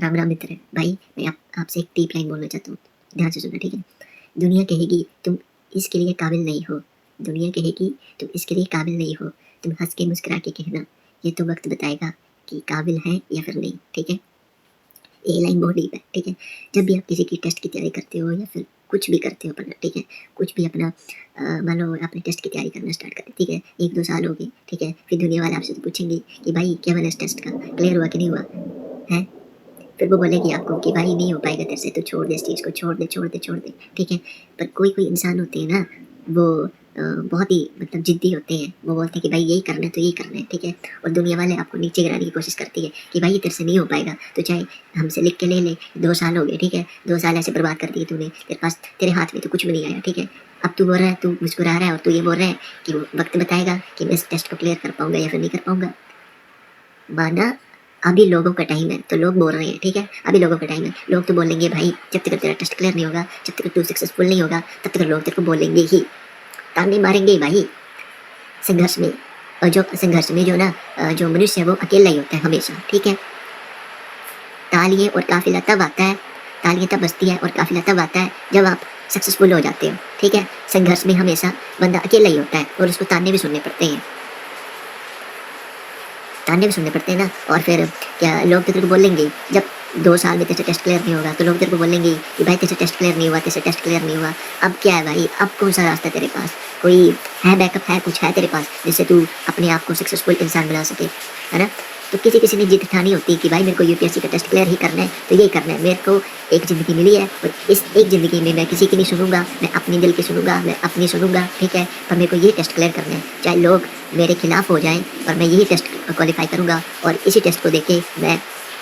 राम राम मित्र भाई, मैं आपसे एक टीप लाइन बोलना चाहता हूँ, ध्यान से सुनना, ठीक है। दुनिया कहेगी तुम इसके लिए काबिल नहीं हो, दुनिया कहेगी तुम इसके लिए काबिल नहीं हो, तुम हंस के मुस्कुरा के कहना, ये तो वक्त बताएगा कि काबिल है या फिर नहीं, ठीक है। ये लाइन बहुत डीप है, ठीक है। जब भी आप किसी की टेस्ट की तैयारी करते हो या फिर कुछ भी करते हो अपना, ठीक है, कुछ भी अपना मान लो आपने टेस्ट की तैयारी करना स्टार्ट करें, ठीक है, 1-2 साल हो गए, ठीक है, फिर दुनिया वाले आपसे पूछेंगे कि भाई क्या बना इस टेस्ट का, क्लियर हुआ कि नहीं हुआ है। फिर वो बोलेगी आपको कि भाई नहीं हो पाएगा तेरे से, तो छोड़ दे इस चीज़ को, छोड़ दे छोड़ दे छोड़ दे, ठीक है। पर कोई कोई इंसान होते हैं ना, वो बहुत ही मतलब जिद्दी होते हैं, वो बोलते हैं कि भाई यही करना है तो यही करना है, ठीक है। और दुनिया वाले आपको नीचे गिराने की कोशिश करती है कि भाई ये तेरे से नहीं हो पाएगा, तो चाहे हमसे लिख के ले ले, 2 साल हो गए, ठीक है, 2 साल ऐसे बर्बाद कर दिए तूने, तेरे पास तेरे हाथ में तो कुछ भी नहीं आया, ठीक है। अब तू बोल रहा है, तू मुस्कुरा रहा है और तू ये बोल रहा है कि वो वक्त बताएगा कि मैं इस टेस्ट को क्लियर कर पाऊंगा या फिर नहीं कर पाऊंगा। माना अभी लोगों का टाइम है, तो लोग बोल रहे हैं, ठीक है, अभी लोगों का टाइम है, लोग तो बोलेंगे भाई जब तक तेरा टेस्ट क्लियर नहीं होगा, जब तक तू सक्सेसफुल नहीं होगा, तब तक लोग तेरे को बोलेंगे ही, ताने मारेंगे भाई। संघर्ष में और जो संघर्ष में जो ना जो मनुष्य है वो अकेला ही होता है हमेशा, ठीक है। तालियां और काफिला तब आता है, तालियां तब बजती है और काफिला तब आता है जब आप सक्सेसफुल हो जाते हो, ठीक है। संघर्ष में हमेशा बंदा अकेला ही होता है और उसको ताने भी सुनने पड़ते हैं, ताने भी सुनने पड़ते हैं ना। और फिर क्या लोग तो तेरे को बोलेंगे, जब 2 साल में तेरे टेस्ट क्लियर नहीं होगा तो लोग तेरे को बोलेंगे कि भाई तेरे टेस्ट क्लियर नहीं हुआ, तेरे टेस्ट क्लियर नहीं हुआ, अब क्या है भाई, अब कौन सा रास्ता तेरे पास, कोई है बैकअप, है कुछ है तेरे पास जिससे तू अपने आप को सक्सेसफुल इंसान बना सके, है ना। तो किसी किसी ने जिद ठानी होती है कि भाई मेरे को यूपीएससी का टेस्ट क्लियर ही करना है, तो यही करना है, मेरे को एक ज़िंदगी मिली है और इस एक ज़िंदगी में मैं किसी की नहीं सुनूंगा, मैं अपनी दिल की सुनूंगा, मैं अपनी सुनूंगा, ठीक है। पर मेरे को ये टेस्ट क्लियर करना है, चाहे लोग मेरे खिलाफ हो जाएं, और मैं यही टेस्ट क्वालिफाई करूंगा और इसी टेस्ट को देके मैं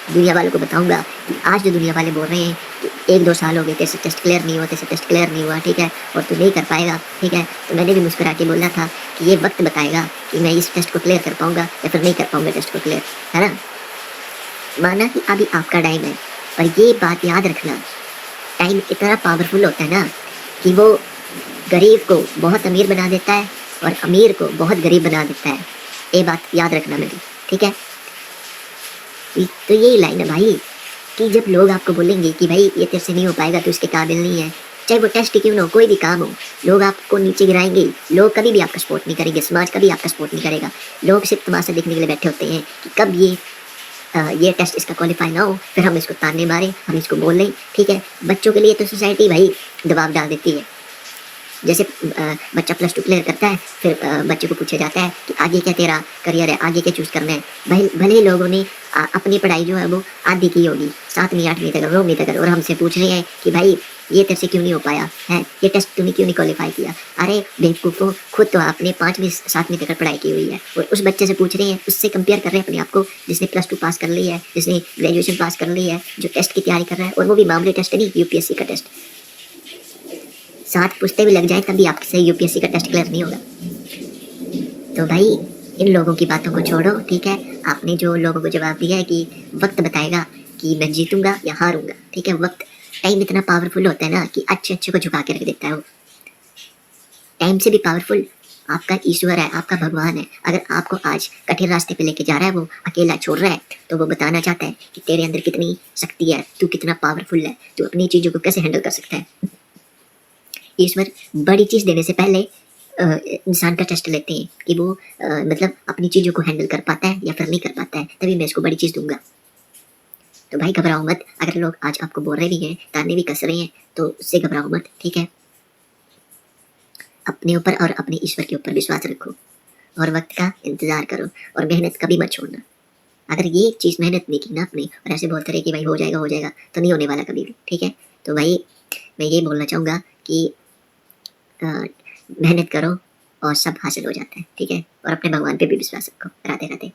दुनिया वालों को बताऊंगा कि आज जो दुनिया वाले बोल रहे हैं कि 1-2 साल हो गए तेरे से टेस्ट क्लियर नहीं हुआ, तेरे से टेस्ट क्लियर नहीं हुआ, ठीक है, और तू नहीं कर पाएगा, ठीक है। तो मैंने भी मुस्कुरा के बोला था कि ये वक्त बताएगा कि मैं इस टेस्ट को क्लियर कर पाऊंगा या फिर नहीं कर पाऊंगा टेस्ट को क्लियर, है ना। माना कि अभी आपका टाइम है, पर ये बात याद रखना, टाइम इतना पावरफुल होता है ना कि वो गरीब को बहुत अमीर बना देता है और अमीर को बहुत गरीब बना देता है, ये बात याद रखना मेरी, ठीक है। तो यही लाइन है भाई कि जब लोग आपको बोलेंगे कि भाई ये तेरे से नहीं हो पाएगा, तो इसके काबिल नहीं है, चाहे वो टेस्ट ही क्यों ना हो, कोई भी काम हो, लोग आपको नीचे गिराएंगे, लोग कभी भी आपका सपोर्ट नहीं करेंगे, समाज कभी आपका सपोर्ट नहीं करेगा। लोग सिर्फ तमाशा देखने के लिए बैठे होते हैं कि कब ये टेस्ट इसका क्वालिफाई ना हो, फिर हम इसको ताने मारें, हम इसको बोलें, ठीक है। बच्चों के लिए तो सोसाइटी भाई दबाव डाल देती है। जैसे बच्चा +2 क्लियर करता है, फिर बच्चे को पूछा जाता है कि आगे क्या तेरा करियर है, आगे क्या चूज़ करना है। भले ही लोगों ने अपनी पढ़ाई जो है वो आधी की होगी, 7वीं 8वीं तक, 9वीं तक, और हमसे पूछ रहे हैं कि भाई ये तेरे से क्यों नहीं हो पाया है, ये टेस्ट तूने क्यों नहीं क्वालिफाई किया। अरे बेवकूफ़ो, खुद तो आपने 5वीं 7वीं तक पढ़ाई की हुई है और उस बच्चे से पूछ रहे हैं, उससे कंपेयर कर रहे हैं अपने आप को, जिसने +2 पास कर ली है, जिसने ग्रेजुएशन पास कर ली है, जो टेस्ट की तैयारी कर रहा है, और वो भी मामूली टेस्ट नहीं, यूपीएससी का टेस्ट। 7 पुश्ते भी लग जाए तभी आपसे यूपीएससी का टेस्ट क्लियर नहीं होगा। तो भाई इन लोगों की बातों को छोड़ो, ठीक है। आपने जो लोगों को जवाब दिया है कि वक्त बताएगा कि मैं जीतूंगा या हारूंगा, ठीक है। वक्त, टाइम इतना पावरफुल होता है ना कि अच्छे अच्छे को झुका के रख देता है वो। टाइम से भी पावरफुल आपका ईश्वर है, आपका भगवान है। अगर आपको आज कठिन रास्ते पे लेके जा रहा है, वो अकेला छोड़ रहा है, तो वो बताना चाहता है कि तेरे अंदर कितनी शक्ति है, तू कितना पावरफुल है, तू अपनी चीज़ों को कैसे हैंडल कर सकता है। ईश्वर बड़ी चीज़ देने से पहले इंसान का टेस्ट लेते हैं कि वो मतलब अपनी चीज़ों को हैंडल कर पाता है या फिर नहीं कर पाता है, तभी मैं इसको बड़ी चीज़ दूंगा। तो भाई घबराओ मत, अगर लोग आज आपको बोल रहे भी हैं, ताने भी कस रहे हैं, तो उससे घबराओ मत, ठीक है। अपने ऊपर और अपने ईश्वर के ऊपर विश्वास रखो और वक्त का इंतज़ार करो और मेहनत कभी मत छोड़ना। अगर ये चीज़ मेहनत नहीं की ना आपने, और ऐसे बोलते रहे कि भाई हो जाएगा, तो नहीं होने वाला कभी भी, ठीक है। तो भाई मैं ये बोलना चाहूँगा कि मेहनत करो और सब हासिल हो जाता है, ठीक है। और अपने भगवान पे भी विश्वास रखो। राधे राधे।